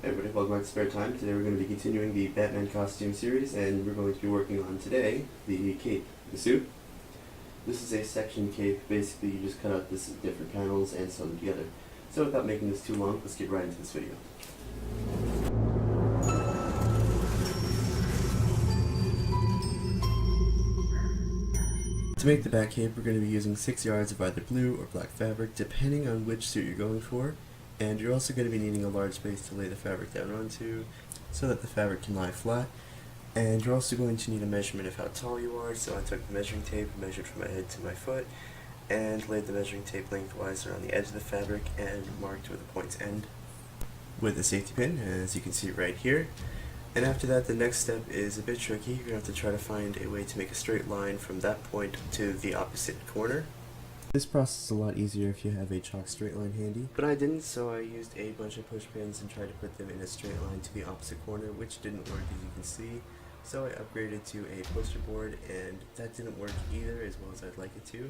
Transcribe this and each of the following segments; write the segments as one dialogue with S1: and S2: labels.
S1: Hey everybody, welcome back to Spare Time. Today we're going to be continuing the Batman costume series, and we're going to be working on today the cape, the suit. This is a section cape. Basically, you just cut out this different panels and sew them together. So without making this too long, let's get right into this video. To make the bat cape, we're going to be using 6 yards of either blue or black fabric, depending on which suit you're going for. And you're also going to be needing a large space to lay the fabric down onto, so that the fabric can lie flat. And you're also going to need a measurement of how tall you are, so I took the measuring tape, measured from my head to my foot, and laid the measuring tape lengthwise around the edge of the fabric and marked where the points end with a safety pin, as you can see right here. And after that, the next step is a bit tricky. You're going to have to try to find a way to make a straight line from that point to the opposite corner. This process is a lot easier if you have a chalk straight line handy, but I didn't, so I used a bunch of push pins and tried to put them in a straight line to the opposite corner, which didn't work, as you can see. So I upgraded to a poster board, and that didn't work either as well as I'd like it to.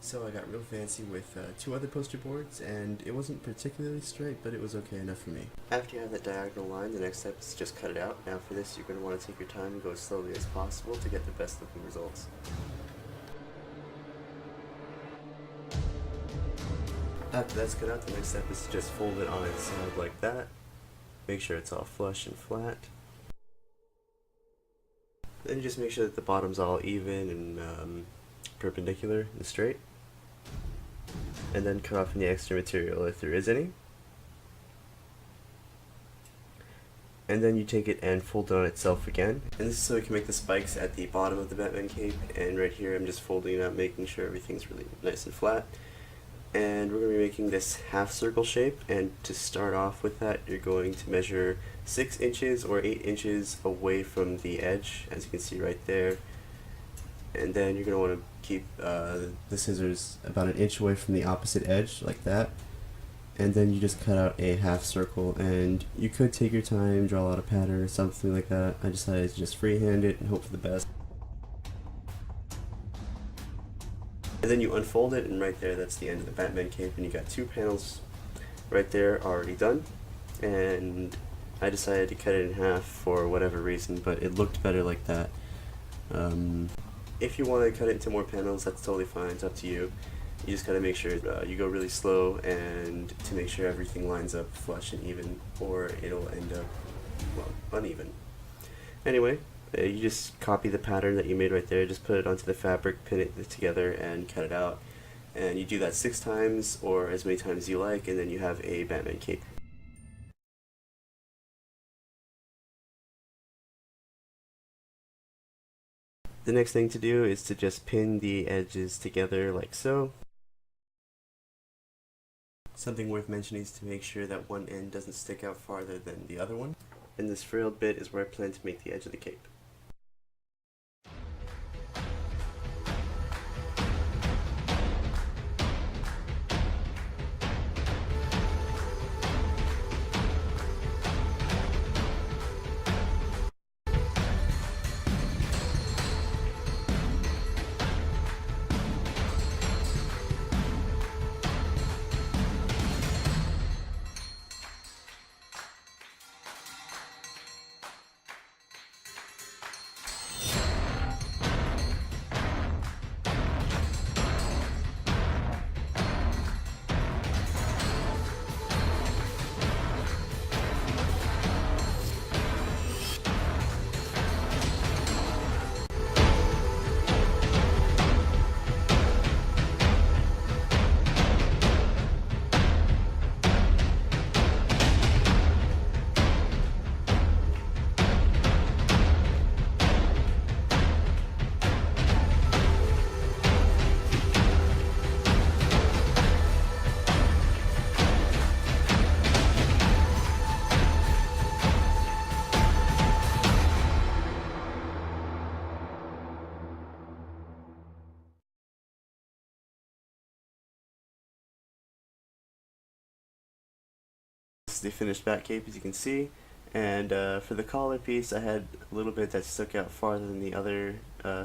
S1: So I got real fancy with 2 other poster boards, and it wasn't particularly straight, but it was okay enough for me. After you have that diagonal line, the next step is to just cut it out. Now for this, you're going to want to take your time and go as slowly as possible to get the best looking results. After that's cut out, the next step is to just fold it on its side like that. Make sure it's all flush and flat. Then you just make sure that the bottom's all even and perpendicular and straight. And then cut off any extra material if there is any. And then you take it and fold it on itself again. And this is so we can make the spikes at the bottom of the Batman cape. And right here I'm just folding it out, making sure everything's really nice and flat. And we're going to be making this half circle shape, and to start off with that, you're going to measure 6 inches or 8 inches away from the edge, as you can see right there. And then you're going to want to keep the scissors about an inch away from the opposite edge, like that. And then you just cut out a half circle, and you could take your time, draw out a pattern or something like that. I decided to just freehand it and hope for the best. And then you unfold it, and right there, that's the end of the Batman cape, and you got 2 panels right there already done. And I decided to cut it in half for whatever reason, but it looked better like that. If you want to cut it into more panels, that's totally fine, it's up to you. You just gotta make sure you go really slow, and to make sure everything lines up flush and even, or it'll end up, well, uneven. Anyway, you just copy the pattern that you made right there, just put it onto the fabric, pin it together, and cut it out. And you do that 6 times, or as many times as you like, and then you have a Batman cape. The next thing to do is to just pin the edges together like so. Something worth mentioning is to make sure that one end doesn't stick out farther than the other one. And this frilled bit is where I plan to make the edge of the cape. This is the finished bat cape, as you can see, and for the collar piece I had a little bit that stuck out farther than the other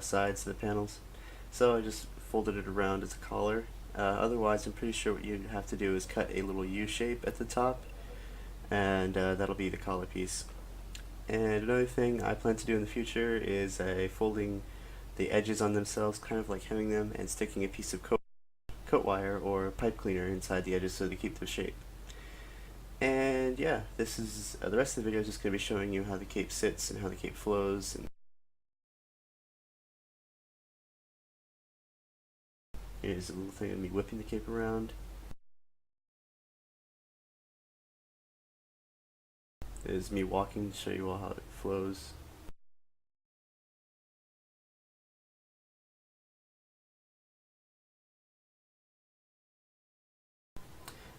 S1: sides of the panels, so I just folded it around as a collar. Otherwise I'm pretty sure what you'd have to do is cut a little U shape at the top, and that'll be the collar piece. And another thing I plan to do in the future is folding the edges on themselves, kind of like hemming them, and sticking a piece of coat wire or pipe cleaner inside the edges so they keep their shape. And yeah, this is the rest of the video is just going to be showing you how the cape sits and how the cape flows. And here's a little thing of me whipping the cape around. There's me walking to show you all how it flows.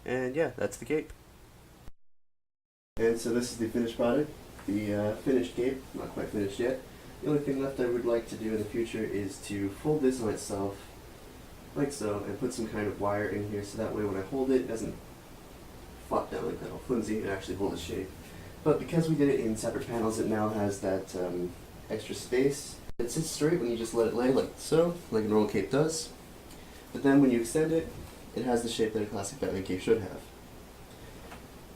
S1: And yeah, that's the cape. And so this is the finished product, the finished cape, not quite finished yet. The only thing left I would like to do in the future is to fold this on itself, like so, and put some kind of wire in here so that way when I hold it, it doesn't flop down like that all flimsy, it actually holds its shape. But because we did it in separate panels, it now has that extra space. It sits straight when you just let it lay like so, like a normal cape does. But then when you extend it, it has the shape that a classic Batman cape should have.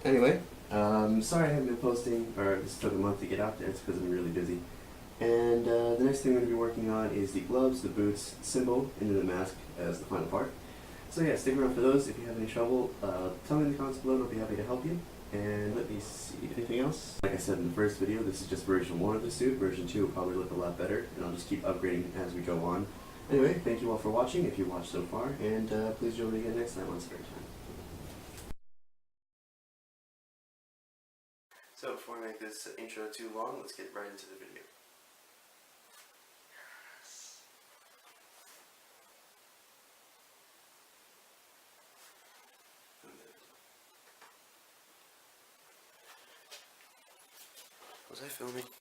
S1: Anyway, sorry I haven't been posting, or this took a month to get out there, it's because I'm really busy. And the next thing I'm going to be working on is the gloves, the boots, symbol, and then the mask as the final part. So yeah, stick around for those. If you have any trouble, tell me in the comments below and I'll be happy to help you. And let me see, anything else? Like I said in the first video, this is just version 1 of the suit. Version 2 will probably look a lot better, and I'll just keep upgrading as we go on. Anyway, thank you all for watching, if you watched so far, and please join me again next time on Spare Time. So before I make this intro too long, let's get right into the video. Was I filming?